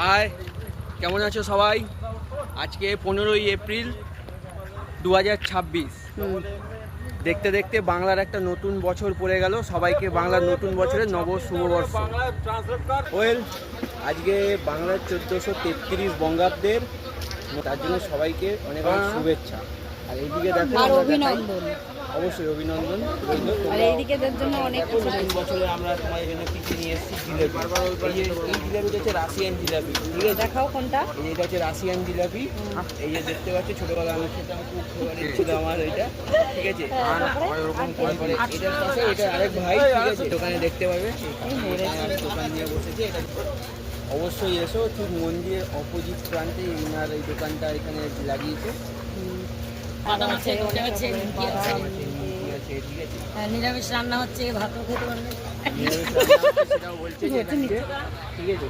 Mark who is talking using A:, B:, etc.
A: High, কেমন আছো সবাই? আজকে 15ই এপ্রিল 2026। দেখতে দেখতে বাংলার একটা নতুন বছর পড়ে গেল। সবাইকে বাংলার নতুন বছরের নব শুভবর্ষ। ওয়েল, আজকে বাংলার 1433 বঙ্গাব্দের, তার জন্য সবাইকে অনেক অনেক শুভেচ্ছা। আর এইদিকে দেখো,
B: আর অভিনন্দন,
A: অবশ্যই অভিনন্দন।
B: আর এইদিকে এদের জন্য অনেক কিছু
A: নতুন বছরে আমরা তোমার জন্য কিছু নিয়ে এসেছি জিলাপি। এই জিলাপিটা হচ্ছে রাশিয়ান জিলাপি, ঠিক আছে?
B: দেখাও কোনটা।
A: এটা হচ্ছে রাশিয়ান জিলাপি। এই যে দেখতে পাচ্ছি, ছোটবেলা আমি খেতাম, খুব ফেভারিট ছিল আমার এটা, ঠিক আছে? তারপরে এটার পাশে এটা আরেক ভাই, ঠিক আছে? দোকানে দেখতে পাবে, দোকান নিয়ে বসেছে। এটা অবশ্যই এসো, ঠিক মন্দিরের অপোজিট প্রান্তে ইনার এই দোকানটা এখানে লাগিয়েছে।
B: নিরামিষ রান্না হচ্ছে, ভাতও খেতে পারবে।
A: সেটাও বলছে, ঠিক আছে?